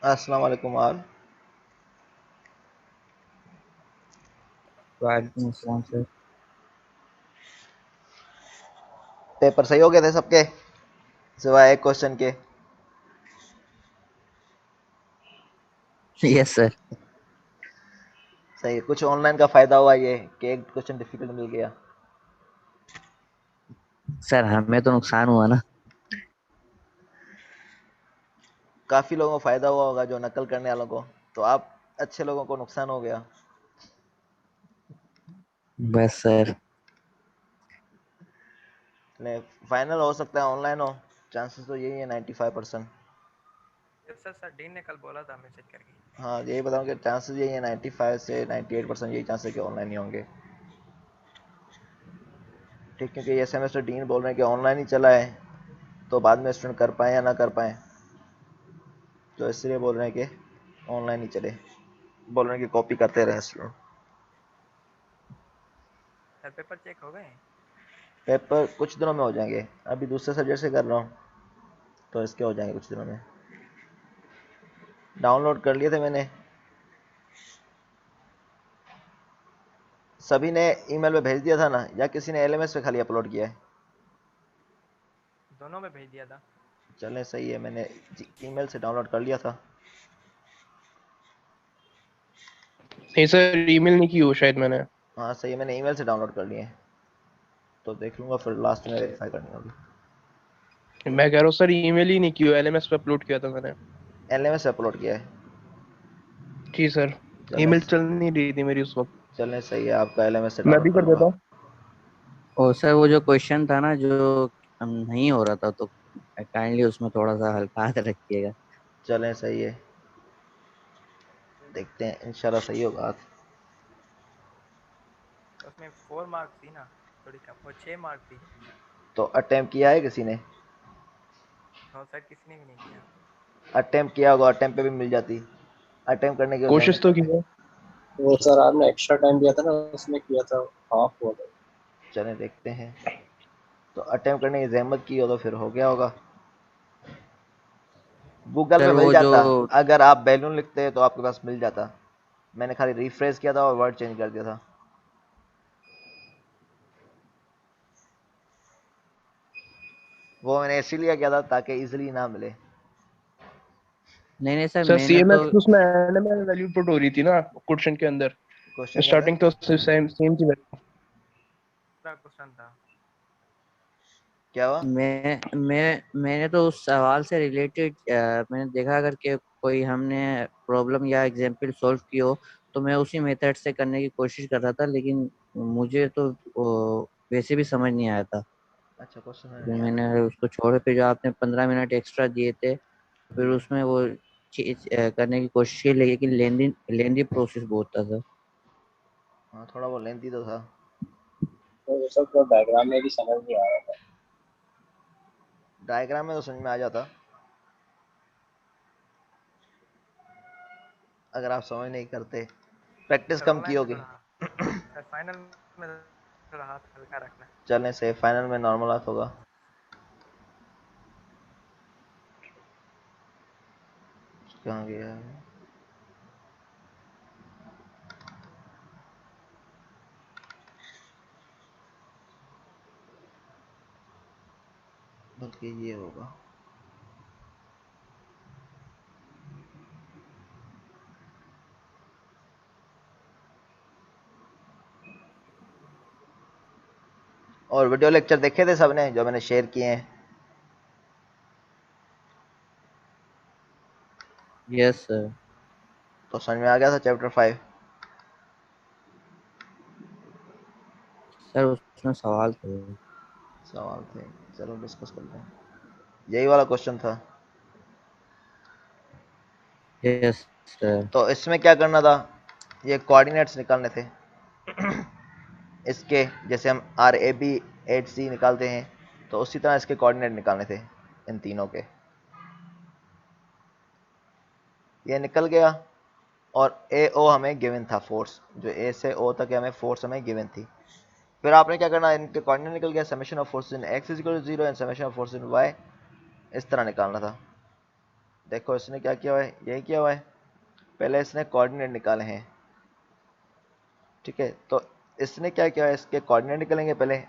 अस्सलाम वालेकुम आल। वालेकुम अस्सलाम सर। पेपर सही हो गए थे सबके सिवाय एक क्वेश्चन के? Yes sir. सही। कुछ ऑनलाइन का फायदा हुआ ये कि एक क्वेश्चन डिफिकल्ट मिल गया? सर हमें तो नुकसान हुआ ना। काफी लोगों को फायदा हुआ होगा जो नकल करने वालों को, तो आप अच्छे लोगों को नुकसान हो गया। बस सर। नहीं, फाइनल हो सकता है ऑनलाइन हो, चांसेस तो यही है 95%। सर सर डीन ने कल बोला था मैसेज करके। हाँ, यही बताऊँ कि चांसेस यही है 95 से 98% यही चांसेस कि ऑनलाइन ही होंगे। ठीक, क्योंकि ये सेमेस्टर डीन बोल रहे हैं कि ऑनलाइन ही चला है, तो बाद में स्टूडेंट कर पाए या ना कर पाए, तो इसलिए बोल रहे हैं कि ऑनलाइन ही चले। बोल रहे हैं कि कॉपी करते रहे स्टूडेंट। सर पेपर चेक हो गए? पेपर कुछ दिनों में हो जाएंगे, अभी दूसरे सब्जेक्ट से कर रहा हूँ, तो इसके हो जाएंगे कुछ दिनों में। डाउनलोड कर लिए थे मैंने, सभी ने ईमेल पे भेज दिया था ना, या किसी ने एलएमएस पे खाली अपलोड किया है? दोनों में भेज दिया था। चलें, सही है, मैंने ईमेल से डाउनलोड कर लिया था। नहीं सर, ईमेल नहीं की हो शायद मैंने। हाँ सही है, मैंने ईमेल से डाउनलोड कर लिए हैं, तो देख लूँगा, फिर लास्ट में वेरीफाई करनी होगी। मैं कह रहा हूँ सर, ईमेल ही नहीं की हो, एलएमएस पे अपलोड किया था मैंने। एलएमएस से अपलोड किया है? जी सर, चलें ईमेल चल नहीं रही थी मेरी उस वक्त। चलें सही है, आपका एलएमएस से मैं डाउनलोड भी कर कर लूँगा। देता हूँ। और सर वो जो क्वेश्चन था ना जो नहीं हो रहा था, तो काइंडली उसमें थोड़ा सा हल्का हाथ रखिएगा। चलें सही है, देखते हैं इंशाल्लाह सही होगा। उसमें 4 मार्क्स थी ना, थोड़ी कम, वो 6 मार्क थी। तो अटेम्प्ट किया है किसी ने? नो सर, किसी ने भी नहीं किया। अटेम्प्ट किया होगा, अटेम्प्ट पे भी मिल जाती। अटेम्प्ट करने की कोई कोशिश जहमत तो नहीं की है। है। वो सर आपने एक्स्ट्रा टाइम दिया था ना, उसमें किया था, हाफ हुआ था। चलें देखते हैं, तो अटेम्प्ट करने की जहमत की हो तो फिर हो गया होगा। गूगल सर पे मिल वो जो जाता, अगर आप बैलून लिखते तो आपके पास मिल जाता। मैंने खाली रिफ्रेश किया था और वर्ड चेंज कर दिया था। वो मैंने इसीलिए किया था ताकि इजीली ना मिले। नहीं सर सर मैंने तो सीएमएस उसमें एनएमएल वैल्यू पुट हो रही थी ना क्वेश्चन के अंदर। क्वेश्चन के अंदर स्टार्टिंग तो सेम सेम थी वैल्यू। दूसरा क्वेश्चन था। क्या हुआ? मैंने तो उस सवाल से रिलेटेड मैंने देखा अगर कि कोई हमने प्रॉब्लम या एग्जाम्पल सॉल्व की हो तो मैं उसी मेथड से करने की कोशिश कर रहा था, लेकिन मुझे तो वैसे भी समझ नहीं आया था। अच्छा, क्वेश्चन फिर नहीं आया। मैंने उसको छोड़, फिर जो आपने 15 मिनट एक्स्ट्रा दिए थे फिर उसमें वो चीज करने की कोशिश की, लेकिन लेंदी लेंदी प्रोसेस बहुत था सर। हाँ, थोड़ा वो लेंथी तो था। तो वो सब तो डायग्राम में भी समझ नहीं आ रहा था। डायग्राम में तो समझ में आ जाता अगर आप समझ नहीं करते, प्रैक्टिस सर कम की ऑनलाइन में होगी। थोड़ा, सर फाइनल में थोड़ा हाथ हल्का रखना। चलने से फाइनल में नॉर्मल हाथ होगा। कहाँ गया है? बल्कि ये होगा। और वीडियो लेक्चर देखे थे सबने जो मैंने शेयर किए हैं? Yes sir. तो समझ में आ गया था चैप्टर 5? सर उसमें सवाल थे। सवाल थे, चलो डिस्कस करते हैं। यही वाला क्वेश्चन था। Yes sir. तो इसमें क्या करना था, ये कोऑर्डिनेट्स निकालने थे। इसके जैसे हम RAB 8C निकालते हैं, तो उसी तरह इसके कोऑर्डिनेट निकालने थे इन तीनों के। ये निकल गया। और AO हमें गिवन था फोर्स, जो A से O तक हमें फोर्स हमें गिवन थी। फिर आपने क्या करना, इनके कोऑर्डिनेट निकल गया, summation of forces in x is equal to 0 and summation of forces in y, इस तरह निकालना था। देखो इसने क्या किया हुआ है, यही किया हुआ है। पहले इसने कोऑर्डिनेट निकाले हैं, ठीक है। तो इसने क्या किया है, इसके कोऑर्डिनेट निकलेंगे पहले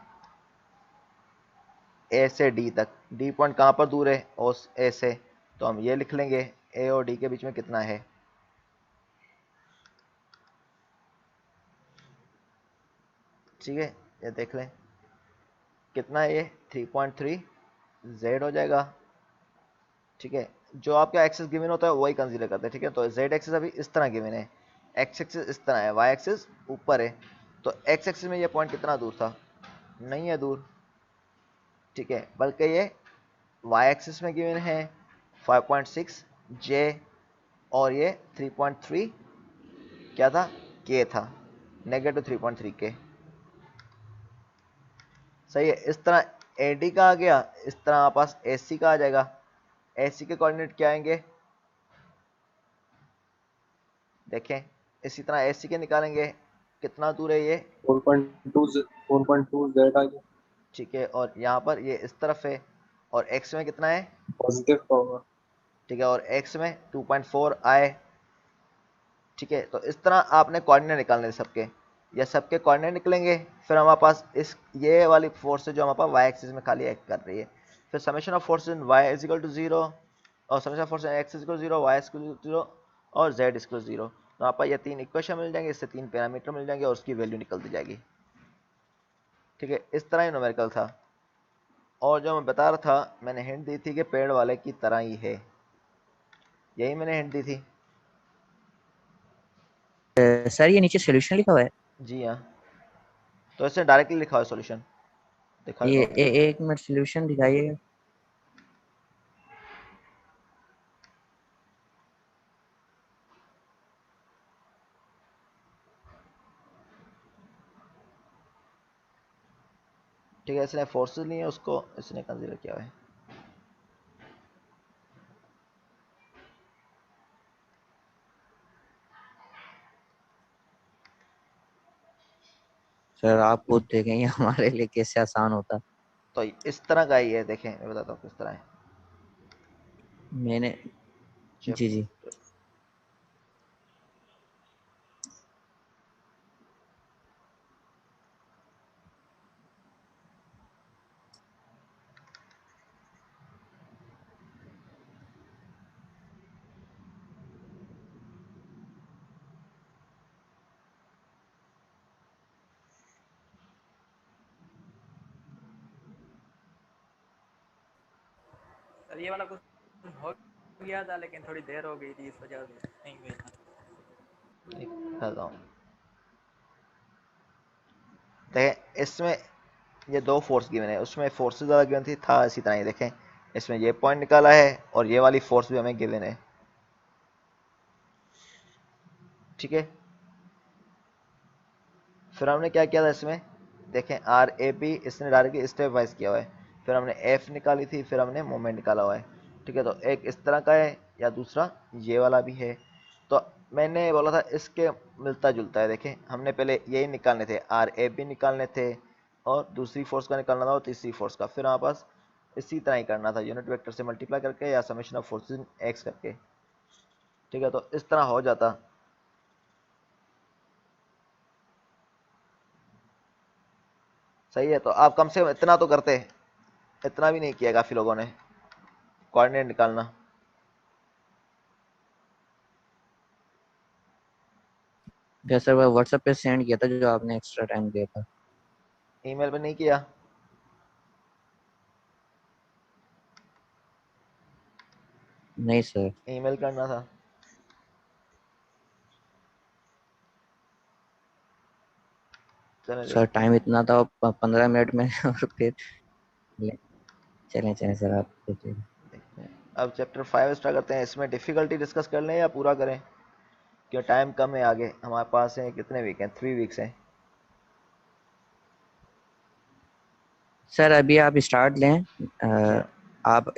A से D तक। D पॉइंट कहाँ पर दूर है A से, तो हम ये लिख लेंगे A और D के बीच में कितना है। ठीक है, ये देख लें कितना है, ये 3.3 Z हो जाएगा। ठीक है, जो आपका एक्सेस गिवन होता है वही कंसीडर करते हैं। ठीक है, तो Z एक्सेस अभी इस तरह गिवन है, X एक्सेस इस तरह है, Y एक्सेस ऊपर है। तो X एक्सेस में ये पॉइंट कितना दूर था, नहीं है दूर। ठीक है, बल्कि ये Y एक्सिस में गिवन है 5.6 J, और ये 3.3 क्या था, K था, नेगेटिव 3.3 K। सही है, इस तरह AD का आ गया, इस तरह हमारे पास AC का आ जाएगा। AC के कोऑर्डिनेट क्या आएंगे, देखें इसी तरह AC के निकालेंगे, कितना दूर है ये, 4.2 Z आ गया। ठीक है। और यहाँ पर ये इस तरफ है, और X में कितना है, पॉजिटिव का होगा। ठीक है, और X में 2.4 आए। ठीक है, तो इस तरह आपने कोऑर्डिनेट निकालने हैं सबके, या सबके कोऑर्डिनेट निकलेंगे। फिर हमारे पास इस ये वाली फोर्स है जो हमारे पास वाई एक्सिस में खाली एक्ट कर रही है। फिर summation of force in y is equal to 0, और summation of force in x is equal to 0, y is equal to 0, और जेड इज इक्वल टू 0। तो आपको ये तीन इक्वेशन मिल जाएंगे, इससे तीन पैरामीटर मिल जाएंगे और उसकी वैल्यू निकल दी जाएगी। ठीक है, इस तरह ही न्यूमेरिकल था। और जो मैं बता रहा था, मैंने हिंट दी थी कि पेड़ वाले की तरह ही है, यही मैंने हिंट दी थी। सर ये नीचे सोल्यूशन लिखा हुआ है। जी हाँ, तो इससे डायरेक्टली लिखा हुआ है सॉल्यूशन, दिखा ये देता हूँ। एक मिनट सोल्यूशन दिखाइएगा। ठीक है, इसने फोर्सेस लिए हैं, उसको इसने कंसीडर किया है। सर आप खुद देखें ये हमारे लिए कैसे आसान होता। तो इस तरह का ही है, देखें मैं बताता हूँ किस तरह है। मैंने जी जी। चैप्टर और ये वाला कुछ हो गया था लेकिन थोड़ी देर हो गई थी इस वजह से नहीं हुआ। करता हूँ। देखें इसमें ये दो फोर्स गिवन है, उसमें फोर्सेस ज़्यादा गिवन थी, था इसी तरह ही। देखें इसमें ये पॉइंट निकाला है और ये वाली फोर्स भी हमें गिवन है, ठीक है। फिर हमने क्या किया था इसमें, देखें आर ए पी इसने डायरेक्टली स्टेप वाइज किया हुआ है, फिर हमने एफ निकाली थी, फिर हमने मोमेंट निकाला हुआ है, ठीक है। तो एक इस तरह का है या दूसरा ये वाला भी है। तो मैंने बोला था इसके मिलता जुलता है। देखें हमने पहले यही निकालने थे, आर ए पी निकालने थे और दूसरी फोर्स का निकालना था और तीसरी फोर्स का, फिर हमारे पास इसी तरह ही करना था, यूनिट वेक्टर से मल्टीप्लाई करके या समेशन ऑफ फोर्सेस एक्स करके, ठीक है। तो इस तरह हो जाता। सही है, तो आप कम से कम इतना तो करते, इतना भी नहीं किया काफी लोगों ने कोऑर्डिनेट निकालना। क्या सर, वो व्हाट्सएप पे सेंड किया था जो आपने एक्स्ट्रा टाइम दिया था। ईमेल पे नहीं किया? नहीं सर। ईमेल करना था। चलें सर देखते टाइम इतना था 15 मिनट में और फिर चलें चलें सर आप देखिए। देखते हैं। अब चैप्टर 5 स्टार्ट करते हैं। इसमें डिफिकल्टी डिस्कस कर लें या पूरा करें, क्यों टाइम कम है आगे हमारे पास है। कितने वीक हैं? 3 वीक्स हैं। सर अभी आप स्टार्ट लें। क्या आप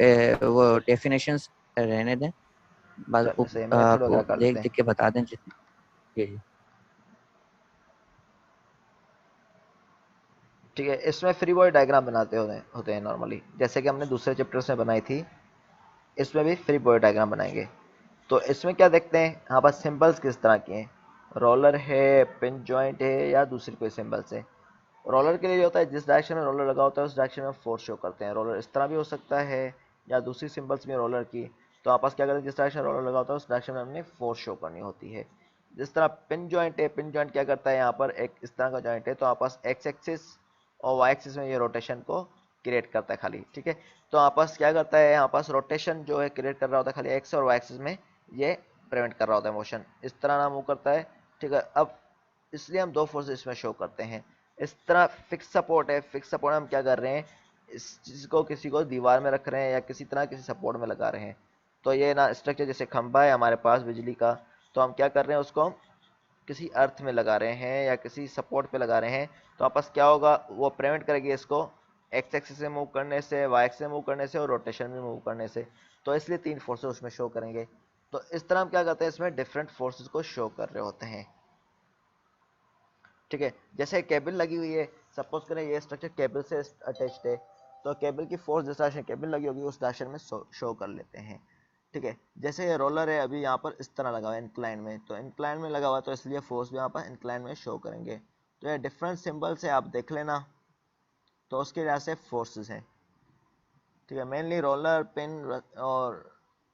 वो डेफिनेशंस रहने दें, बस से मेथड वगैरह कर देख लेते हैं? देख के बता दें जी जी। ठीक है, इसमें फ्री बॉडी डायग्राम बनाते होते हैं नॉर्मली, जैसे कि हमने दूसरे चैप्टर्स में बनाई थी। इसमें भी फ्री बॉडी डायग्राम बनाएंगे। तो इसमें क्या देखते हैं, यहाँ पर सिंबल्स किस तरह के हैं। रोलर है, पिन जॉइंट है या दूसरी कोई सिंबल्स है। रोलर के लिए जो होता है, जिस डायरेक्शन में रोलर लगा होता है उस डायरेक्शन में फोर्स शो करते हैं। रोलर इस तरह भी हो सकता है या दूसरी सिंबल्स में रोलर की। तो आपस क्या करते हैं, जिस डायरेक्शन रोलर लगा होता है उस डायरेक्शन में हमने फोर्स शो करनी होती है। जिस तरह पिन जॉइंट है, पिन जॉइंट क्या करता है, यहाँ पर एक इस तरह का जॉइंट है, तो आपस एक्स एक्सिस और वाई एक्सिस में ये रोटेशन को क्रिएट करता है खाली, ठीक है। तो आपस क्या करता है, यहाँ पास रोटेशन जो है क्रिएट कर रहा होता है खाली एक्स और वाई एक्सिस में, ये प्रिवेंट कर रहा होता है मोशन, इस तरह ना मूव करता है, ठीक है। अब इसलिए हम दो फोर्सेस इसमें शो करते हैं। इस तरह फिक्स सपोर्ट है, फिक्स सपोर्ट हम क्या कर रहे हैं, इस चीज को किसी को दीवार में रख रहे हैं या किसी तरह किसी सपोर्ट में लगा रहे हैं। तो ये ना स्ट्रक्चर जैसे खंभा है हमारे पास बिजली का, तो हम क्या कर रहे हैं, उसको हम किसी अर्थ में लगा रहे हैं या किसी सपोर्ट पे लगा रहे हैं। तो आपस क्या होगा, वो प्रिवेंट करेगी इसको एक्स एक्सिस से मूव करने से, वाई एक्सिस से मूव करने से और रोटेशन में मूव करने से। तो इसलिए 3 फोर्सेस उसमें शो करेंगे। तो इस तरह हम क्या करते हैं, इसमें डिफरेंट फोर्सेस को शो कर रहे होते हैं, ठीक है। जैसे केबल लगी हुई है, सपोज करें ये स्ट्रक्चर केबल से अटैच्ड है, तो केबल की फोर्स जिस डायरेक्शन केबल लगी होगी उस डायरेक्शन में शो कर लेते हैं, ठीक है। जैसे ये रोलर है अभी यहाँ पर इस तरह लगा हुआ है इंक्लाइन में, तो इंक्लाइन में लगा हुआ है तो इसलिए फोर्स भी यहाँ पर इंक्लाइन में शो करेंगे। तो ये डिफरेंट सिंबल से आप देख लेना, तो उसके लिहाज से फोर्सेस हैं, ठीक है। मेनली रोलर, पिन और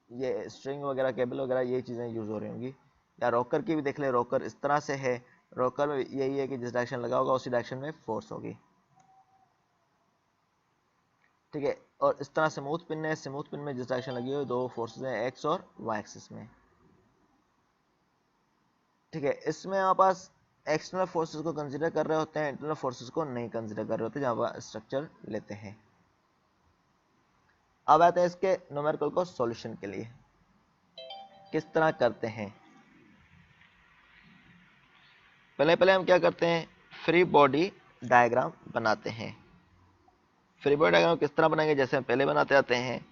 ये स्ट्रिंग वगैरह, केबल वगैरह ये चीज़ें यूज़ हो रही होंगी। या रॉकर की भी देख ले, रॉकर इस तरह से है, रॉकर में यही है कि जिस डायरेक्शन लगा होगा उसी डायरेक्शन में फोर्स होगी, ठीक है। और इस तरह स्मूथ पिन है, स्मूथ पिन में जिस डायरेक्शन लगी हुई दो फोर्सेस हैं एक्स और वाई एक्सिस में, ठीक है। इसमें आप पास एक्सटर्नल फोर्सेस को कंसीडर कर रहे होते हैं, इंटरनल फोर्सेस को नहीं कंसीडर कर रहे होते जहाँ पर स्ट्रक्चर लेते हैं। अब आते हैं इसके न्यूमेरिकल को सॉल्यूशन के लिए किस तरह करते हैं। पहले हम क्या करते हैं, फ्री बॉडी डायग्राम बनाते हैं। फ्री बॉडी डायग्राम किस तरह बनाएंगे, जैसे हम पहले बनाते आते हैं,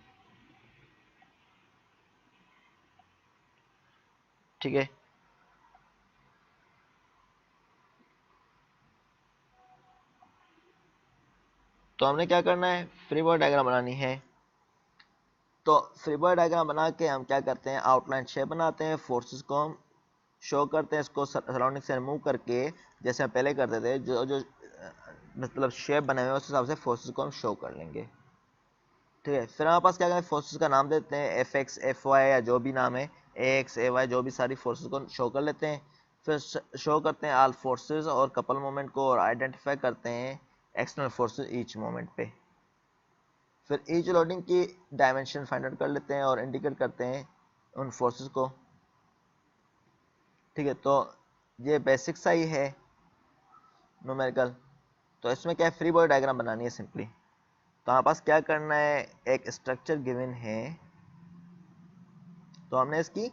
ठीक है। तो हमने क्या करना है, फ्री बॉडी डायग्राम बनानी है। तो फ्री बॉडी डायग्राम बना के हम क्या करते हैं, आउटलाइन शेप बनाते हैं, फोर्सेस को हम शो करते हैं, इसको सराउंडिंग से रिमूव करके जैसे हम पहले करते थे, जो जो मतलब शेप बने हुए उस हिसाब से फोर्सेस को हम शो कर लेंगे, ठीक है। फिर हमारे पास क्या करें, फोर्सेस का नाम देते हैं, एफ एक्स एफ वाई या जो भी नाम है, ए एक्स ए वाई, जो भी सारी फोर्सेस को शो कर लेते हैं। फिर शो करते हैं ऑल फोर्सेस और कपल मोमेंट को, और आइडेंटिफाई करते हैं एक्सटर्नल फोर्सेस ईच मोमेंट पे। फिर ईच लोडिंग की डायमेंशन फाइंड आउट कर लेते हैं और इंडिकेट करते हैं उन फोर्सेस को। ठीक है, तो ये बेसिक सा ही है न्यूमेरिकल। तो इसमें क्या है, फ्री बॉडी डायग्राम बनानी है सिंपली। तो हमारे पास क्या करना है, एक स्ट्रक्चर गिवन है, तो हमने इसकी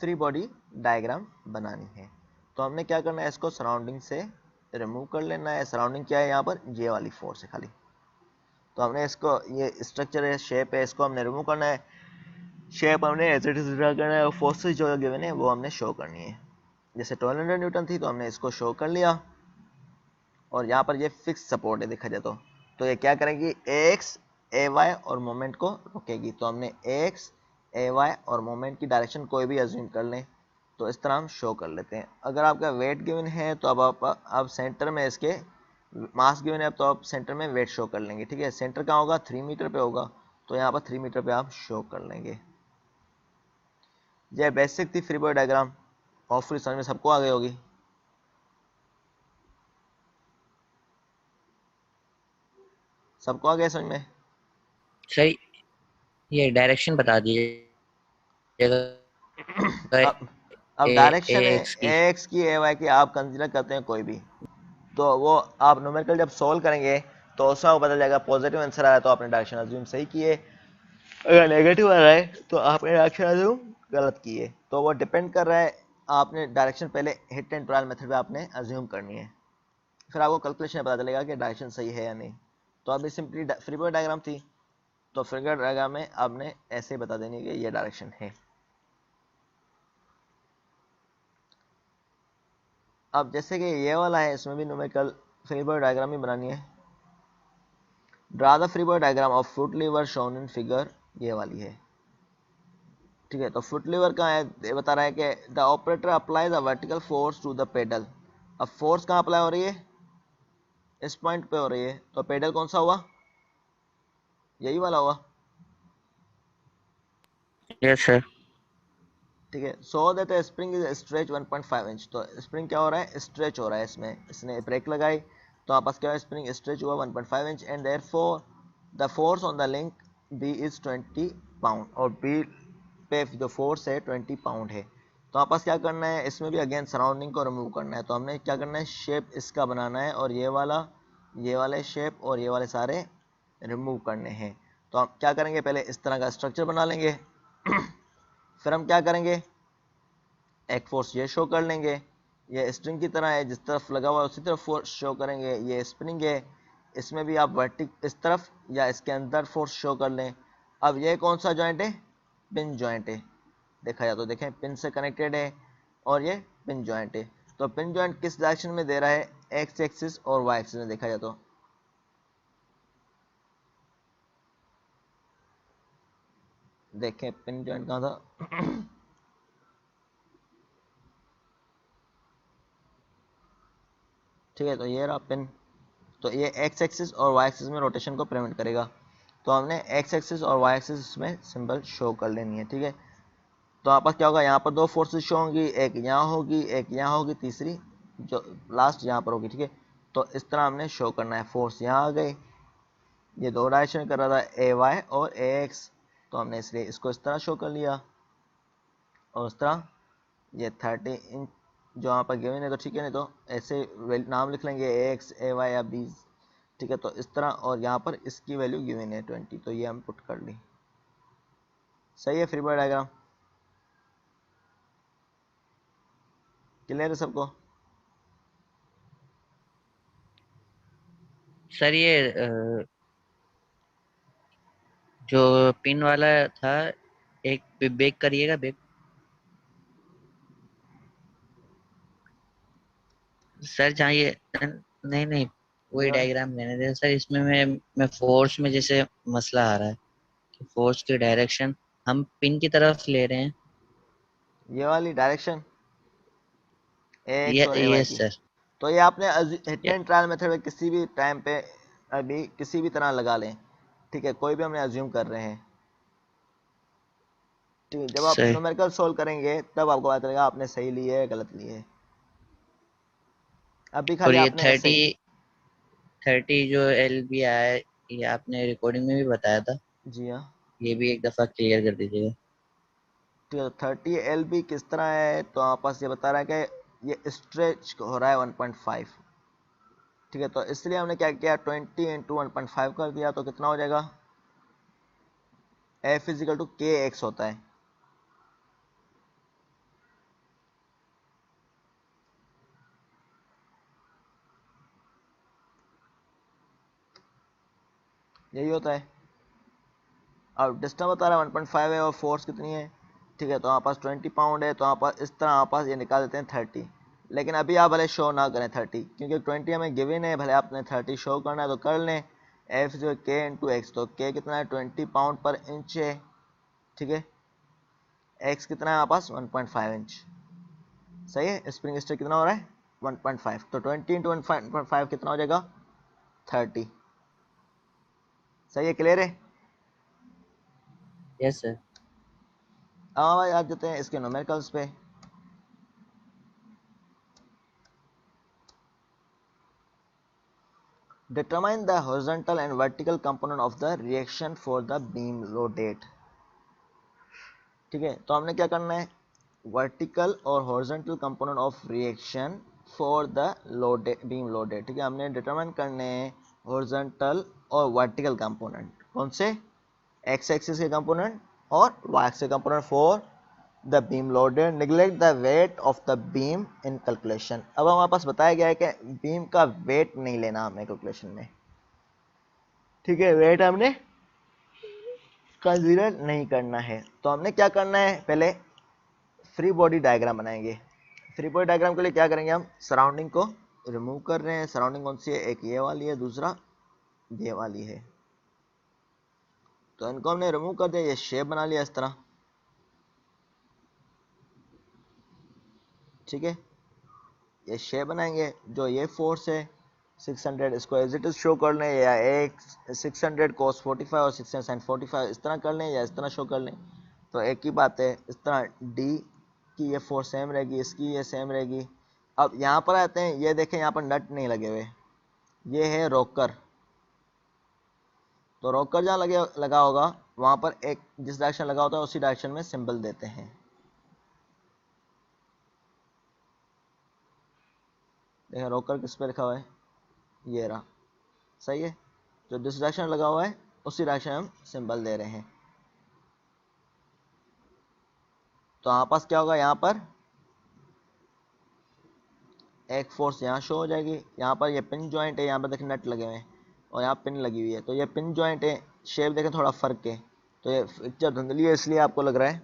फ्री बॉडी डायग्राम बनानी है। तो हमने क्या करना है, इसको सराउंडिंग से रिमूव कर लेना है। सराउंडिंग क्या है, यहाँ पर ये वाली फोर्स है खाली। तो हमने इसको, ये स्ट्रक्चर है, शेप है, इसको हमने रिमूव करना है। शेप हमने एज इट इज ड्रा करना है और फोर्सेस जो गिवन है वो हमने शो करनी है। जैसे 1200 न्यूटन थी तो हमने इसको शो कर लिया, और यहाँ पर ये फिक्स सपोर्ट है देखा जाए तो ये क्या करेगी, एक्स ए वाई और मोमेंट को रोकेगी। तो हमने एक्स ए वाई और मोमेंट की डायरेक्शन कोई भी अज्यूम कर लें, तो इस तरह हम शो कर लेते हैं। अगर आपका वेट गिवन है तो अब आप सेंटर में, इसके मास गिवन है तो आप सेंटर में वेट शो कर लेंगे। ठीक है, सेंटर कहाँ होगा, 3 मीटर पे होगा, तो यहाँ पर 3 मीटर पे आप शो कर लेंगे। यह बेसिक थी फ्री बॉडी डायग्राम, होपफुली समझ में सबको आ गई होगी। सबको आ गया समझ में? सर ये डायरेक्शन बता दीजिएगा अब ए डायरेक्शन है एक्स की। एक्स की, ए वाई की, आप कंसीडर करते हैं कोई भी, तो वो आप न्यूमेरिकल जब सॉल्व करेंगे तो उसमें वो बदल जाएगा। पॉजिटिव आंसर आया तो आपने डायरेक्शन अज्यूम सही किए, अगर नेगेटिव आ रहा है तो आपने डायरेक्शन अज्यूम गलत किए। तो वो डिपेंड कर रहा है, आपने डायरेक्शन पहले हिट एंड ट्रायल मेथड में आपने अज्यूम करनी है, फिर आपको कैलकुलेशन में पता चलेगा कि डायरेक्शन सही है या नहीं। तो अभी सिंपली फ्री बॉडी डायग्राम थी, तो फ्री बॉडी डायग्राम में आपने ऐसे ही बता देनी कि ये डायरेक्शन है। अब जैसे कि ये वाला है, इसमें भी न्यूमेरिकल फ्री बॉडी डायग्राम ही बनानी है। Draw the free body diagram of foot lever shown in figure, ये वाली है। ठीक है, तो फुट लीवर का है, ये बता रहा है कि the operator applies a vertical force to the pedal. अब फोर्स कहाँ अप्लाई हो रही है, इस पॉइंट पे हो रही है, तो पेडल कौन सा हुआ, यही वाला हुआ। Yes sir. ठीक है, so that spring is stretch 1.5 inch. तो स्प्रिंग क्या हो रहा है, स्ट्रेच हो रहा है, इसमें इसने ब्रेक लगाई तो आपस क्या है, स्प्रिंग स्ट्रेच हुआ 1.5 inch, and therefore the force on the link b is 20 pound, और बी पे जो फोर्स है 20 पाउंड है। तो आपस क्या करना है, इसमें भी अगेन सराउंडिंग को रिमूव करना है। तो हमने क्या करना है, शेप इसका बनाना है, और ये वाले शेप और ये वाले सारे रिमूव करने हैं। तो हम क्या करेंगे, पहले इस तरह का स्ट्रक्चर बना लेंगे फिर हम क्या करेंगे, एक फोर्स ये शो कर लेंगे, ये स्ट्रिंग की तरह है, जिस तरफ लगा हुआ है उसी तरफ फोर्स शो करेंगे। ये स्प्रिंग है, इसमें भी आप वर्टिक इस तरफ या इसके अंदर फोर्स शो कर लें। अब ये कौन सा जॉइंट है, पिन जॉइंट है, देखा जाए तो देखें पिन से कनेक्टेड है, और ये पिन जॉइंट है। तो पिन जॉइंट किस डायरेक्शन में दे रहा है, एक्स एक्सिस और वाई एक्सिस में, देखा जाए तो देखें पिन जॉइंट कहाँ था ठीक है, तो ये रहा पिन। तो ये एक्स एक्सिस और वाई एक्सिस में रोटेशन को प्रिवेंट करेगा। तो हमने एक्स एक्सिस और वाई एक्सिस में सिंबल शो कर लेनी है। ठीक है, तो आपस क्या होगा, यहाँ पर दो फोर्सेस शो होंगी, एक यहाँ होगी एक यहाँ होगी, तीसरी जो लास्ट यहाँ पर होगी। ठीक है, तो इस तरह हमने शो करना है। फोर्स यहाँ आ गई, ये दो डायरेक्शन कर रहा था, ए वाई और ए एक्स, तो हमने इसलिए इसको इस तरह शो कर लिया, और उस तरह ये 30 इंच जो यहाँ पर गिवन है, तो ठीक है, नहीं तो ऐसे नाम लिख लेंगे ए एक्स ए वाई या बी। ठीक है, तो इस तरह, और यहाँ पर इसकी वैल्यू गिवन है 20, तो ये हम पुट कर ली। सही है, फ्री बॉडी डायग्राम क्लियर है सबको? सर ये जो पिन वाला था, एक बेक करिएगा, बेक। सर जहाँ ये नहीं नहीं, वही ये डायग्राम लेने दे सर। इसमें मैं फोर्स में जैसे मसला आ रहा है कि फोर्स की डायरेक्शन हम पिन की तरफ ले रहे हैं। वाली डायरेक्शन ए एक्स ये और ए वाई की, सर। तो ये आपने हिट एंड ट्रायल मेथड में किसी भी टाइम पे अभी किसी भी तरह लगा लें। ठीक है, कोई भी हमने अज्यूम कर रहे हैं। ठीक है, जब आप सही। न्यूमेरिकल सोल्व करेंगे तब आपको पता चलेगा आपने सही ली है गलत ली है। अभी और खाली ये आपने ऐसे 30 ही 30 जो एल बी आया है, ये आपने रिकॉर्डिंग में भी बताया था। जी हाँ। ये भी एक दफ़ा क्लियर कर दीजिएगा। ठीक है, 30 LB किस तरह है, तो आप पास ये बता रहा है कि ये स्ट्रेच हो रहा है 1.5। ठीक है, तो इसलिए हमने क्या किया, 20 इंटू 1.5 कर दिया, तो कितना हो जाएगा, F इजिकल टू के एक्स होता है। यही होता है। अब डिस्टेंस बता रहा है 1.5 है और फोर्स कितनी है। ठीक है, तो हमारे पास 20 पाउंड है, तो हमारे पास इस तरह हमारे पास ये निकाल देते हैं 30। लेकिन अभी आप भले शो ना करें 30, क्योंकि 20 हमें गिवन है, भले आपने 30 शो करना है तो कर लें। एफ जो के इंटू एक्स, तो के कितना है 20 पाउंड पर इंच है। ठीक है, एक्स कितना है हमारे पास 1.5 इंच। सही है, स्प्रिंग स्ट्रेस कितना हो रहा है 1.5, तो 20 इंटू 1.5 कितना हो जाएगा 30। सही है, क्लियर है। Yes sir. अब हम आ जाते हैं इसके न्यूमेरिकल्स पे। Determine the horizontal and vertical component of the reaction for the beam loaded। ठीक है, तो हमने क्या करना है, वर्टिकल और horizontal component of reaction for the loaded beam loaded. ठीक है, हमने डिटरमाइन करने हैं हॉरिजॉन्टल और वर्टिकल कंपोनेंट, कौन से, एक्स एक्सिस के कंपोनेंट और वाई एक्सिस के component for the beam loaded. Neglect the weight of the beam in calculation. अब हमारे पास बताया गया है कि बीम का वेट नहीं लेना हमें कैलकुलेशन में। ठीक है, वेट हमने कंसीडर नहीं करना है, तो हमने क्या करना है, पहले फ्री बॉडी डायग्राम बनाएंगे। फ्री बॉडी डायग्राम के लिए क्या करेंगे, हम सराउंडिंग को रिमूव कर रहे हैं। सराउंडिंग कौन सी है, एक ये वाली है, दूसरा ये वाली है। तो इनको हमने रिमूव कर दिया, ये शेप बना लिया इस तरह। ठीक है, ये शेप बनाएंगे, जो ये फोर्स है 600, इसको एज इट इज शो कर लें, या एक 600 cos 45 और 600 sin 45 इस तरह कर लें, या इस तरह शो कर लें, तो एक ही बात है। इस तरह डी की ये फोर्स सेम रहेगी, इसकी ये सेम रहेगी। अब यहाँ पर आते हैं, ये देखें यहाँ पर नट नहीं लगे हुए, ये है रोकर। तो रोकर जहाँ लगा होगा वहाँ पर एक जिस डायरेक्शन लगा होता है उसी डायरेक्शन में सिंबल देते हैं। देखें रोकर किस पे लिखा हुआ है, ये रहा। सही है, जो जिस डायरेक्शन लगा हुआ है उसी डायरेक्शन हम सिंबल दे रहे हैं। तो हमारे पास क्या होगा, यहाँ पर एक फोर्स यहाँ शो हो जाएगी। यहाँ पर ये पिन जॉइंट है, यहाँ पर देखें नट लगे हुए हैं और यहाँ पिन लगी हुई है, तो ये पिन जॉइंट है। शेप देखें थोड़ा फर्क है, तो ये पिक्चर धुंधली है इसलिए आपको लग रहा है।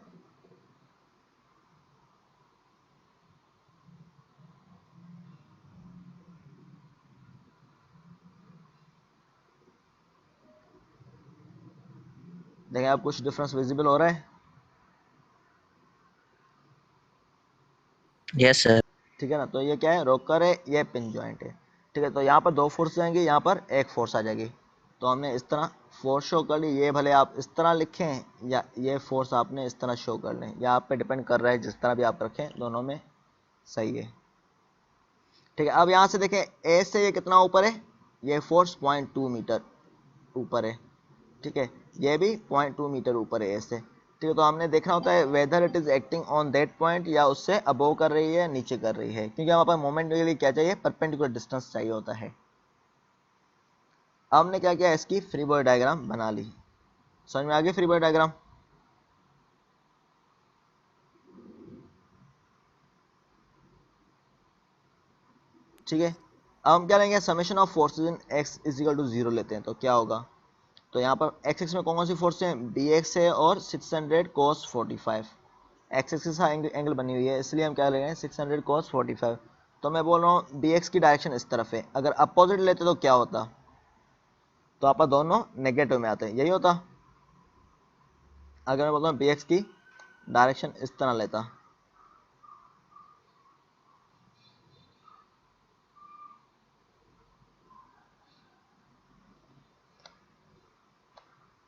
देखें आप कुछ डिफरेंस विजिबल हो रहा है। Yes sir. ठीक है ना, तो ये क्या है, रोकर है, ये पिन जॉइंट है। ठीक है, तो यहाँ पर दो फोर्स आएंगे, यहाँ पर एक फोर्स आ जाएगी। तो हमने इस तरह फोर्स शो कर ली, ये भले आप इस तरह लिखें या ये फोर्स आपने इस तरह शो कर लें, या आप पे डिपेंड कर रहा है, जिस तरह भी आप रखें दोनों में सही है। ठीक है, अब यहाँ से देखें ए से ये कितना ऊपर है, ये फोर्स 0.2 मीटर ऊपर है। ठीक है, ये भी 0.2 मीटर ऊपर है ए से। ठीक है, तो हमने देखना होता है whether it is acting on that point, या उससे अबोव कर रही है, नीचे कर रही है, क्योंकि हमारे पास मोमेंट के लिए क्या चाहिए, परपेंडिकुलर डिस्टेंस चाहिए होता है। अब हमने क्या किया, इसकी फ्री बॉडी डायग्राम बना ली। समझ में आ गई फ्री बॉडी डायग्राम। ठीक है, अब हम क्या लेंगे, summation of forces in x is equal to 0 लेते हैं, तो क्या होगा, तो यहाँ पर एक्स एक्स में कौन कौन सी फोर्स है, बी एक्स है और 600 cos 45। एक्स एक्स के साथ एंगल बनी हुई है, इसलिए हम क्या ले रहे हैं 600 cos 45। तो मैं बोल रहा हूँ बी एक्स की डायरेक्शन इस तरफ है, अगर अपोजिट लेते तो क्या होता, तो आप दोनों नेगेटिव में आते हैं, यही होता। अगर मैं बोलता हूँ बी एक्स की डायरेक्शन इस तरह लेता,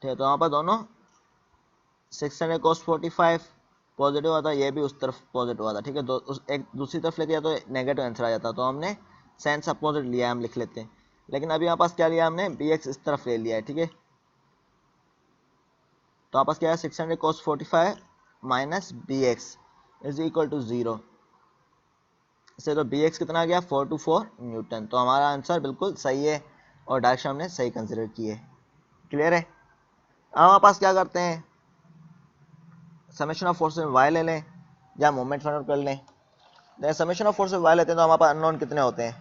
ठीक है, तो वहाँ पर दोनों 600 cos 45 पॉजिटिव आता, ये भी उस तरफ पॉजिटिव आता। ठीक है, एक दूसरी तरफ लेते तो नेगेटिव आंसर आ जाता, तो हमने साइंस अपोजिट लिया है, हम लिख लेते हैं। लेकिन अभी हमारे पास क्या लिया हमने, बी एक्स इस तरफ ले लिया है। ठीक है, तो आपस क्या है 600 cos 45 minus b x is equal to 0 से, तो बी एक्स कितना आ गया 424 न्यूटन। तो हमारा आंसर बिल्कुल सही है और डायरेक्शन हमने सही कंसिडर की है। क्लियर है। अब हमारे पास क्या करते हैं, समेशन ऑफ फोर्स में वाई ले लें या मोमेंट फाइंड आउट कर लें। समेशन ऑफ फोर्स में वाई लेते हैं तो हमारे पास अननोन कितने होते हैं,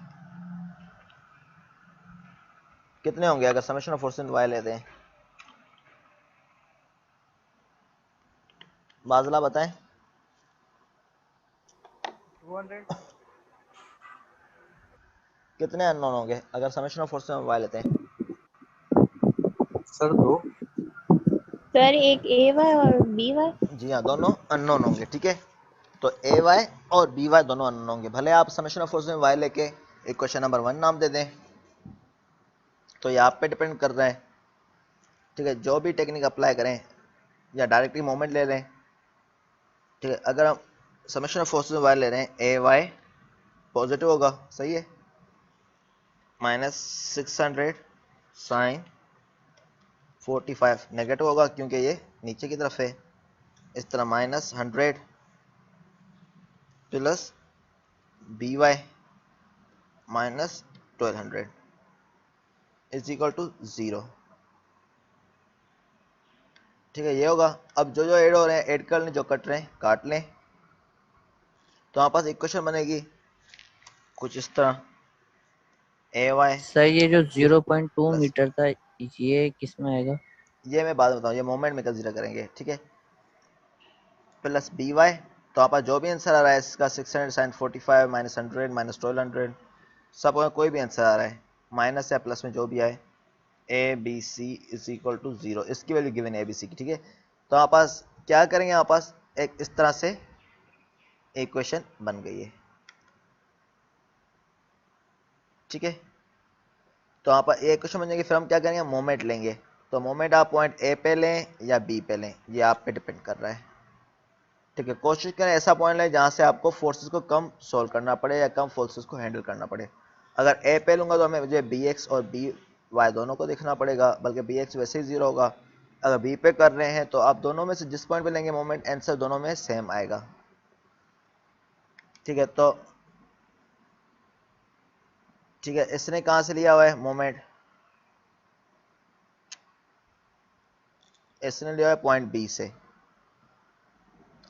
कितने होंगे अगर समेशन ऑफ फोर्स में वाई लेते हैं, बाजला बताएं। 200। कितने अननोन होंगे अगर समेशन ऑफ फोर्स में वाई लेते हैं। सर 2। सर एक ए वाई और बी वाई। जी हाँ, दोनों अननोन होंगे। ठीक है, तो ए वाई और बी वाई दोनों अननोन होंगे। भले आप समेशन ऑफ फोर्स में वाई लेके एक क्वेश्चन नंबर 1 नाम दे दें, तो ये आप पे डिपेंड कर रहा है। ठीक है, जो भी टेक्निक अप्लाई करें या डायरेक्टली मोमेंट ले लें। ठीक है, अगर हम समेशन ऑफ फोर्स में वाई ले रहे हैं, ए वाई पॉजिटिव होगा, सही है, माइनस 600 साइन 45 नेगेटिव होगा क्योंकि ये नीचे की तरफ है। इस तरह minus 100 plus b y minus 1200 is equal to 0। ठीक है, ये होगा। अब जो जो ऐड हो रहे हैं ऐड कर लें, जो कट रहे हैं काट लें। तो हमारे पास इक्वेशन बनेगी कुछ इस तरह, ए वाई सर ये जो 0.2 प्लस, मीटर था ये किस में आएगा? ये मैं बाद में बताऊँ, ये मोमेंट में कंसीडर करेंगे। ठीक है, प्लस बी वाई। तो आप जो भी आंसर आ रहा है इसका 600 साइन 45 माइनस 100 माइनस 1200 सब कोई भी आंसर आ रहा है माइनस या प्लस में जो भी आए, a b c is equal to 0, इसकी वैल्यू गिवन है ए बी सी की। ठीक है, तो आप पास क्या करेंगे, आप पास एक इस तरह से इक्वेशन बन गई है। ठीक है, तो आप ये इक्वेशन बन जाएगी। फिर हम क्या करेंगे, मोमेंट लेंगे। तो मोमेंट आप पॉइंट ए पे लें या बी पे लें, ये आप पे डिपेंड कर रहा है। ठीक है, कोशिश करें ऐसा पॉइंट लें जहाँ से आपको फोर्सेस को कम सोल्व करना पड़े या कम फोर्सेस को हैंडल करना पड़े। अगर ए पे लूँगा तो हमें मुझे बी एक्स और बी वाई दोनों को देखना पड़ेगा, बल्कि बी एक्स वैसे ही 0 होगा। अगर बी पे कर रहे हैं तो आप दोनों में से जिस पॉइंट पे लेंगे मोमेंट, आंसर दोनों में सेम आएगा। ठीक है, तो ठीक है, इसने कहाँ से लिया हुआ है मोमेंट, इसने लिया है पॉइंट बी से।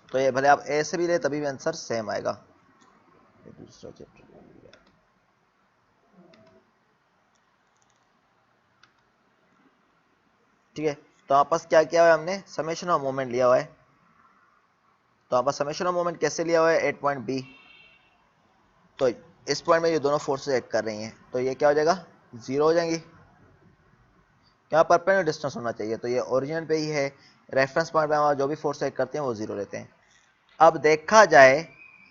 तो ये भले आप ए से भी ले तभी भी आंसर सेम आएगा। दूसरा चैप्टर, ठीक है, तो आपस क्या किया हुआ है हमने, समेशन ऑफ मोमेंट लिया हुआ है। तो आपस समेशन ऑफ मोमेंट कैसे लिया हुआ है, एट पॉइंट बी। तो इस पॉइंट में ये दोनों फोर्सेस ऐड कर रही हैं, तो ये क्या हो जाएगा 0 हो जाएंगी। क्या परपेंडिकुलर डिस्टेंस होना चाहिए, तो ये ओरिजिन पे ही है, रेफरेंस पॉइंट पे हमारा जो भी फोर्स ऐड करते हैं वो 0 लेते हैं। अब देखा जाए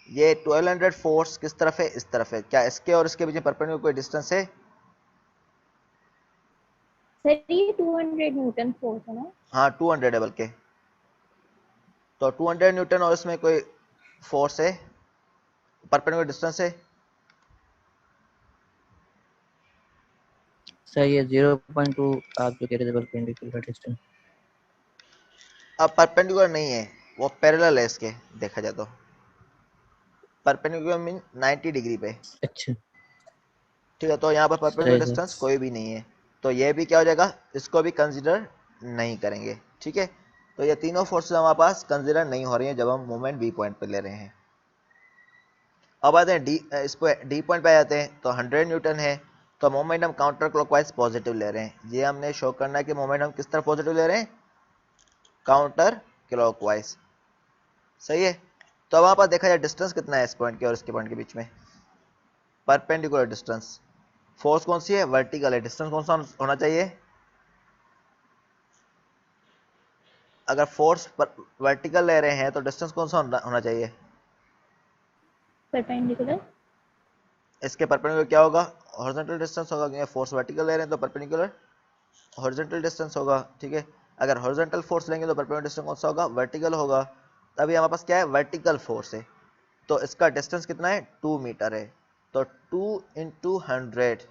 ये 1200 फोर्स किस तरफ है, इस तरफ है, क्या इसके और इसके बीच में परपेंडिकुलर कोई डिस्टेंस है? सर ये 200 न्यूटन फोर्स है ना? हाँ 200 है बल्कि। तो 200 न्यूटन और इसमें कोई फोर्स है, परपेंडिकुलर डिस्टेंस है। सर ये 0.2 आप जो कह रहे थे परपेंडिकुलर डिस्टेंस। अब परपेंडिकुलर नहीं है, वो पैरेलल है इसके, देखा जाए तो परपेंडिकुलर मीन 90 डिग्री पे। अच्छा ठीक है, तो यहाँ पर परपेंडिकुलर सही डिस्टेंस सर। कोई भी नहीं है, तो ये भी क्या हो जाएगा, इसको भी कंसीडर नहीं करेंगे। ठीक है, तो ये तीनों फोर्सेस हमारे पास कंसीडर नहीं हो रही हैं जब हम मोमेंट बी पॉइंट पे ले रहे हैं। अब आते हैं डी, इस पर डी पॉइंट पे आ जाते हैं। तो 100 न्यूटन है, तो मोमेंट हम काउंटर क्लॉकवाइज पॉजिटिव ले रहे हैं। ये हमने शो करना है कि मोमेंट हम किस तरफ पॉजिटिव ले रहे हैं, काउंटर क्लॉकवाइज। सही है, तो अब वहाँ पर देखा जाए डिस्टेंस कितना है इस पॉइंट के और इसके पॉइंट के बीच में, परपेंडिकुलर डिस्टेंस। फोर्स कौन सी है, वर्टिकल है, डिस्टेंस कौन सा होना चाहिए, अगर फोर्स वर्टिकल ले रहे हैं तो डिस्टेंस कौन सा होना चाहिए, परपेंडिकुलर। इसके परपेंडिकुलर क्या होगा, हॉरिजॉन्टल डिस्टेंस होगा, क्योंकि फोर्स वर्टिकल ले रहे हैं तो परपेंडिकुलर हॉरिजॉन्टल डिस्टेंस होगा। ठीक है, अगर हॉरिजॉन्टल फोर्स लेंगे तो परपेंडिकुलर डिस्टेंस कौन सा होगा, वर्टिकल होगा। तभी हमारे पास क्या है, वर्टिकल फोर्स है, तो इसका डिस्टेंस कितना है 2 मीटर है। तो 2 इंटू 100,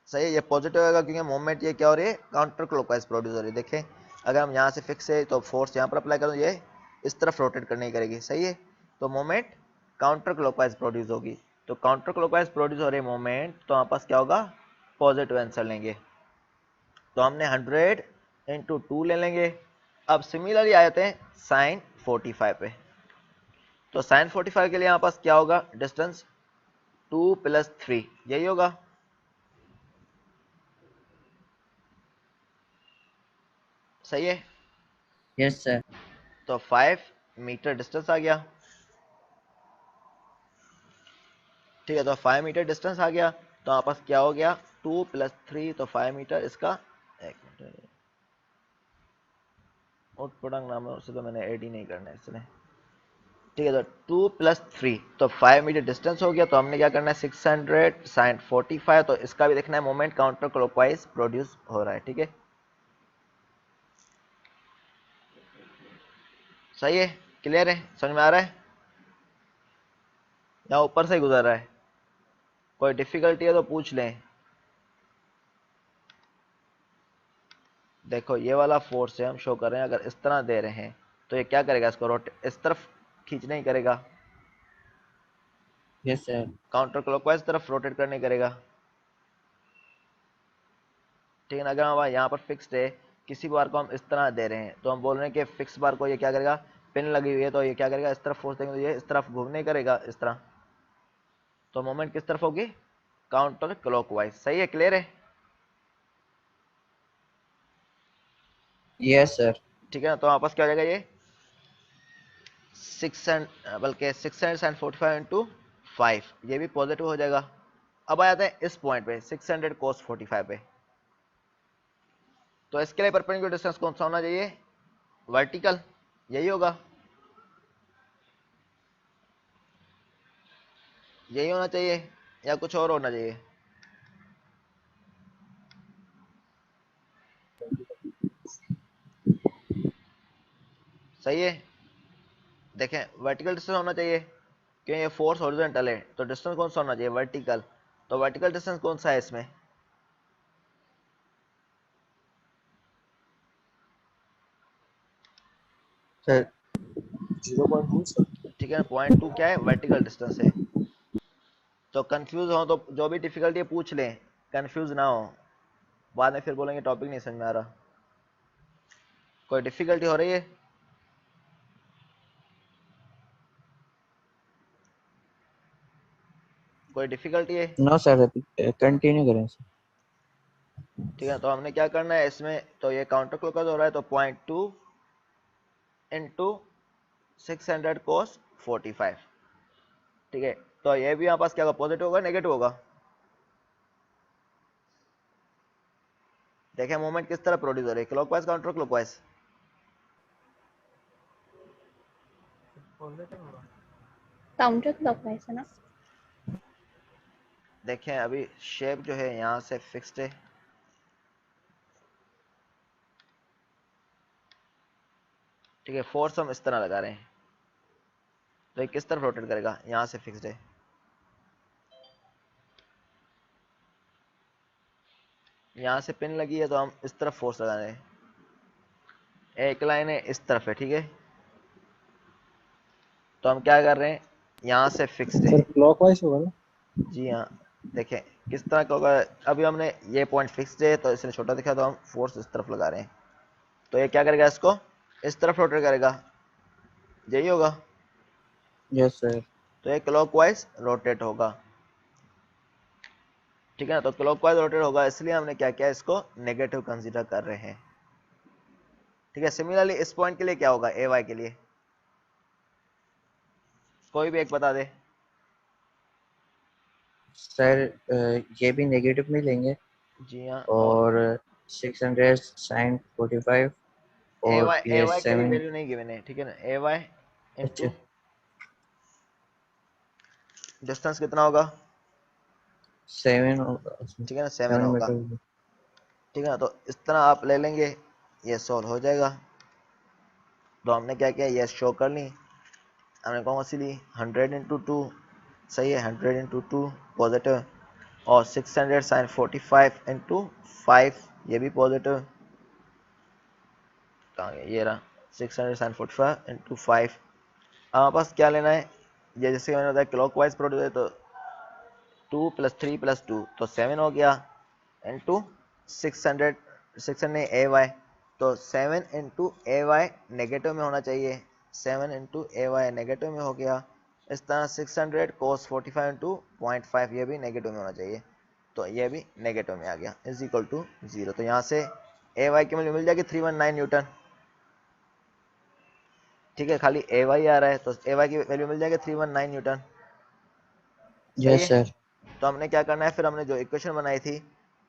सही है, ये पॉजिटिव होगा क्योंकि मोमेंट ये क्या हो रही है, काउंटर क्लॉकवाइज प्रोड्यूस हो रही है। देखें अगर हम यहाँ से फिक्स है तो फोर्स यहाँ पर अप्लाई करूँ, ये इस तरफ रोटेट करने की करेगी, सही है। तो मोमेंट काउंटर क्लॉकवाइज प्रोड्यूस होगी। तो काउंटर क्लॉकवाइज प्रोड्यूस हो रही मोमेंट, तो हमारे पास क्या होगा, पॉजिटिव आंसर लेंगे। तो हमने 100 इंटू 2 ले लेंगे। अब सिमिलरली आ जाते हैं साइन 45 पे। तो साइन 45 के लिए हमारे पास क्या होगा, डिस्टेंस 2 + 3, यही होगा। सही है। Yes sir. तो 5 मीटर डिस्टेंस आ गया। ठीक है, तो 5 मीटर डिस्टेंस आ गया। तो हमारे पास क्या हो गया, 2 + 3, तो 5 मीटर। इसका एक मिनट, आउटपुट नाम है उसे तो मैंने ऐड ही नहीं करना है इसने। ठीक है, तो 2 + 3, तो 5 मीटर डिस्टेंस हो गया। तो हमने क्या करना है, 600 साइन 45, तो इसका भी देखना है मोमेंट काउंटर क्लॉकवाइज प्रोड्यूस हो रहा है। ठीक है, सही है, क्लियर है, समझ में आ रहा है या ऊपर से ही गुजर रहा है? कोई डिफिकल्टी है तो पूछ लें। देखो ये वाला फोर्स है, हम शो कर रहे हैं, अगर इस तरह दे रहे हैं तो ये क्या करेगा, इसको रोटेट इस तरफ खींचने ही करेगा, यस सर। काउंटर क्लॉकवाइज तरफ रोटेट करने करेगा। ठीक है ना। अगर हम यहाँ पर फिक्स्ड है, किसी बार को हम इस तरह दे रहे हैं, तो हम बोल रहे हैं कि फिक्स बार को ये क्या करेगा, पिन लगी हुई है तो ये क्या करेगा, इस तरफ फोर्स देंगे तो ये इस तरफ घूमने करेगा, इस तरह। तो मोमेंट किस तरफ होगी, काउंटर क्लॉकवाइज। सही है, क्लियर है। Yes sir. ठीक है ना। तो हमारे पास क्या हो जाएगा, ये 645 इंटू 5, ये भी पॉजिटिव हो जाएगा। अब आ जाते हैं इस पॉइंट पे 600 cos 45 पे। तो इसके लिए परपेंडिकुलर डिस्टेंस कौन सा होना चाहिए, वर्टिकल, यही होगा, यही होना चाहिए या कुछ और होना चाहिए? सही है। देखें, वर्टिकल डिस्टेंस होना चाहिए क्योंकि ये फोर्स हॉरिजॉन्टल है, तो डिस्टेंस कौन सा होना चाहिए, वर्टिकल। तो वर्टिकल डिस्टेंस कौन सा है इसमें, सर 0.2 सर। ठीक है ना। 0.2 क्या है, वर्टिकल डिस्टेंस है। तो कंफ्यूज हो तो जो भी डिफिकल्टी है पूछ लें, कंफ्यूज ना हो, बाद में फिर बोलेंगे टॉपिक नहीं समझ में आ रहा। कोई डिफिकल्टी हो रही है, कोई डिफिकल्टी है? नो सर, कंटिन्यू करें सर। ठीक है, तो हमने क्या करना है इसमें, तो ये काउंटर क्लॉकवाइज हो रहा है, तो 0.2 इंटू 600 cos 45। ठीक है, तो ये भी हमारे पास क्या होगा, पॉजिटिव होगा, नेगेटिव होगा। देखें मोमेंट किस तरह प्रोड्यूस हो रही है, क्लॉकवाइज काउंटर क्लॉकवाइज, पॉजिटिव होगा। काउंटर क्लॉकवाइज है ना। देखें अभी शेप जो है यहाँ से फिक्स्ड है, ठीक है, फोर्स हम इस तरह लगा रहे हैं, तो ये किस तरफ रोटेट करेगा, यहाँ से फिक्स्ड है। यहाँ से पिन लगी है तो हम इस तरफ फोर्स लगा रहे हैं, एक लाइन है इस तरफ है, ठीक है। तो हम क्या कर रहे हैं, यहाँ से फिक्स्ड है, सर क्लॉकवाइज होगा ना। जी हाँ। देखें किस तरह का होगा, अभी हमने ये पॉइंट फिक्स्ड है तो इसने छोटा दिखा, तो हम फोर्स इस तरफ लगा रहे हैं, तो ये क्या करेगा, इसको इस तरफ रोटेट करेगा, यही होगा। Yes sir. तो ये क्लॉकवाइज रोटेट होगा, ठीक है ना। तो क्लॉकवाइज रोटेट होगा, इसलिए हमने क्या किया, इसको नेगेटिव कंसीडर कर रहे हैं। ठीक है, सिमिलरली इस पॉइंट के लिए क्या होगा, ए वाई के लिए कोई भी एक बता दे। सर ये भी नेगेटिव में लेंगे, जी हाँ, और 600 साइन 45 और ए ये वाई के लिए 7। वैल्यू नहीं गिवन है, ठीक है ना। ए वाई अच्छा, इंटू डिस्टेंस कितना होगा, 7 होगा उसमें, ठीक है ना, 7 7 होगा, मीटर। ठीक है ना। तो इस तरह आप ले लेंगे, ये सॉल्व हो जाएगा। तो हमने क्या किया, ये शो कर ली, हमने कौन सी ली, 100 इंटू 2, सही है, 100 इंटू 2 पॉजिटिव, और 600 साइन 45 इंटू 5, ये भी पॉजिटिव। कहाँ गया, ये रहा 600 sin 45 इंटू 5। अब हमारे पास क्या लेना है, ये जैसे मैंने बताया क्लॉकवाइज प्रोड्यूस है, तो 2 + 3 + 2 तो 7 हो गया, इंटू 600, 600 नहीं ए वाई, तो 7 इंटू ए वाई नेगेटिव में होना चाहिए, 7 इंटू ए वाई नेगेटिव में हो गया। इस तरह 600 cos 45 इंटू 0.5 ये भी नेगेटिव में होना चाहिए, तो ये भी नेगेटिव में आ गया, इज इक्वल टू 0। तो यहाँ से ए वाई की वैल्यू मिल जाएगी 319 न्यूटन। ठीक है, खाली ए वाई आ रहा है तो ए वाई की वैल्यू मिल जाएगी 319 न्यूटन। सही यस है। सर। तो हमने क्या करना है, फिर हमने जो इक्वेशन बनाई थी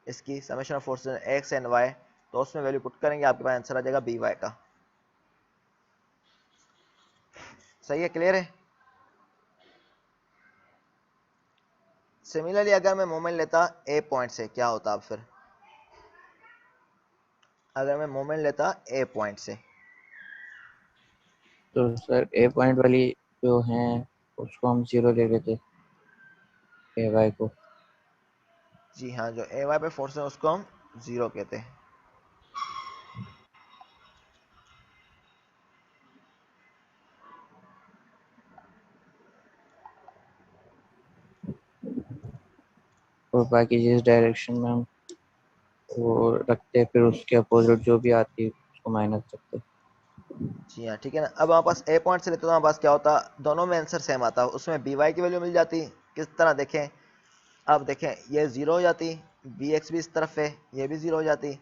इसकी summation of forces x and y, तो उसमें वैल्यू पुट करेंगे, आपके पास आंसर आ जाएगा बी वाई का। सही है, क्लियर है। सिमिलरली अगर मैं मोमेंट लेता ए पॉइंट से, क्या होता अब फिर, अगर मैं मोमेंट लेता ए पॉइंट से, तो सर ए पॉइंट वाली जो है उसको हम 0 ले लेते, ए वाई को। जी हाँ, जो ए वाई पे फोर्स है उसको हम 0 कहते हैं। और बाकी जिस डायरेक्शन में हम वो रखते हैं, फिर उसके अपोजिट जो भी आती है उसको माइनस रखते। जी हाँ, ठीक है ना। अब हमारे पास ए पॉइंट से लेते तो हमारे पास क्या होता, दोनों में आंसर सेम आता, उसमें बी वाई की वैल्यू मिल जाती। किस तरह देखें, अब देखें ये 0 हो जाती, बी एक्स भी इस तरफ है, ये भी 0 हो जाती।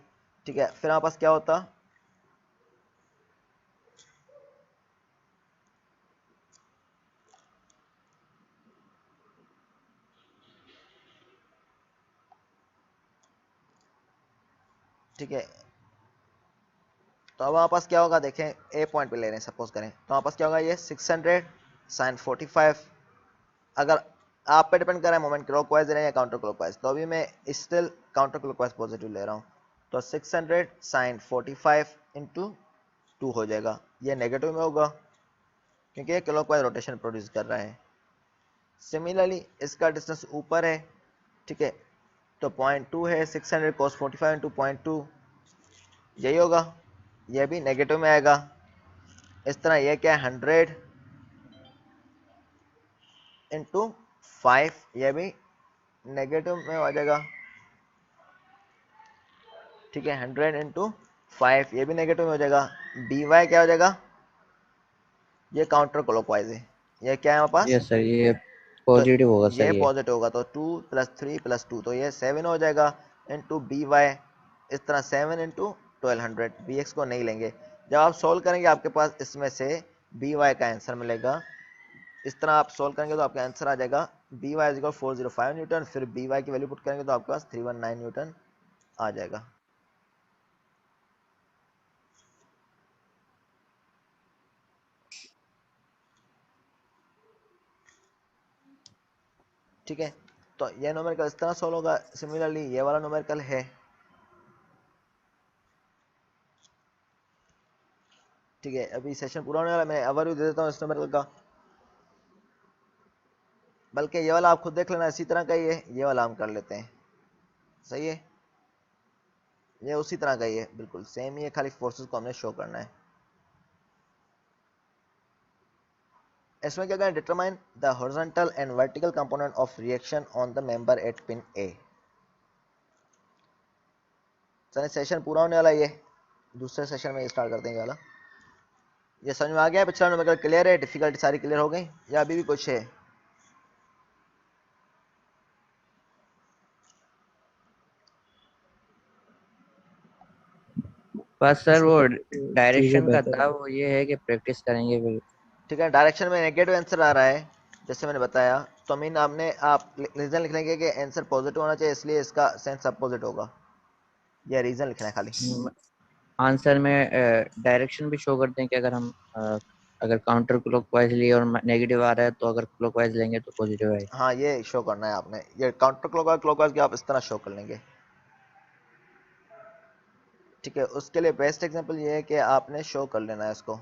ठीक है, फिर हमारे पास क्या होता, ठीक है, तो अब हमारे पास क्या होगा, देखें ए पॉइंट पे ले रहे हैं सपोज करें, तो हमारे पास क्या होगा, ये 600 sin 45। अगर आप पे डिपेंड कर रहा है मोमेंट क्लॉकवाइज ले रहे हैं या काउंटर क्लॉकवाइज, तो अभी मैं स्टिल काउंटर क्लॉकवाइज पॉजिटिव ले रहा हूँ, तो 600 sin 45 इंटू 2 हो जाएगा, ये नेगेटिव में होगा क्योंकि ये क्लॉकवाइज रोटेशन प्रोड्यूस कर रहा है। सिमिलरली इसका डिस्टेंस ऊपर है, ठीक है, तो 0.2 है, 600 cos 45 इंटू 0.2 यही होगा, यह भी नेगेटिव में आएगा। इस तरह यह क्या है 100 इंटू 5, यह भी नेगेटिव में आ जाएगा। ठीक है, 100 इंटू 5 ये भी नेगेटिव में हो जाएगा। डी वाई क्या हो जाएगा, ये काउंटर क्लॉकवाइज है, ये क्या है हमारे पास, यस सर, ये तो पॉजिटिव होगा ये सर ये। पॉजिटिव होगा, तो 2 + 3 + 2 तो ये 7 हो जाएगा इंटू बी वाई। इस तरह 7 इंटू 1200, बी एक्स को नहीं लेंगे। जब आप सोल्व करेंगे आपके पास इसमें से बी वाई का आंसर मिलेगा। इस तरह आप सोल्व करेंगे तो आपका आंसर आ जाएगा b y is equal 405 newton, फिर बी वाई की वैल्यू पुट करेंगे तो आपके पास 319 न्यूटन आ जाएगा। ठीक है, तो ये न्यूमेरिकल इस तरह सोल्व होगा। सिमिलरली ये वाला न्यूमेरिकल है, ठीक है, अभी सेशन पूरा होने वाला है, मैं ओवरव्यू दे देता हूँ इस न्यूमेरिकल का। बल्कि ये वाला आप खुद देख लेना, इसी तरह का ही है, ये वाला हम कर लेते हैं। सही है, ये उसी तरह का ही है, बिल्कुल सेम ही है, खाली फोर्सेस को हमने शो करना है। इसमें क्या करें, determine the horizontal and vertical component of reaction on the member at pin A. चलिए सेशन पूरा होने वाला है, ये दूसरे सेशन में स्टार्ट करते हैं ये वाला। ये समझ में आ गया, पिछला नंबर क्लियर है, डिफिकल्टी सारी क्लियर हो गई या अभी भी कुछ है। बस सर वो चीजें डायरेक्शन का बेहतर था, है। वो ये है कि प्रैक्टिस करेंगे फिर। ठीक है, डायरेक्शन में नेगेटिव आंसर आ रहा है जैसे मैंने बताया, तो मीन आपने आप रीजन लिख लेंगे कि आंसर पॉजिटिव होना चाहिए, इसलिए इसका सेंस अपोजिट होगा, या रीजन लिखना है खाली। आंसर में डायरेक्शन भी शो करते हैं कि अगर हम अगर काउंटर क्लॉकवाइज लिए और नेगेटिव आ रहा है, तो अगर क्लॉकवाइज लेंगे तो पॉजिटिव है। हाँ, ये शो करना है आपने, ये काउंटर क्लॉकवाइज क्लॉकवाइज के आप इस तरह शो कर लेंगे। ठीक है, उसके लिए बेस्ट एग्जांपल ये है कि आपने शो कर लेना है इसको।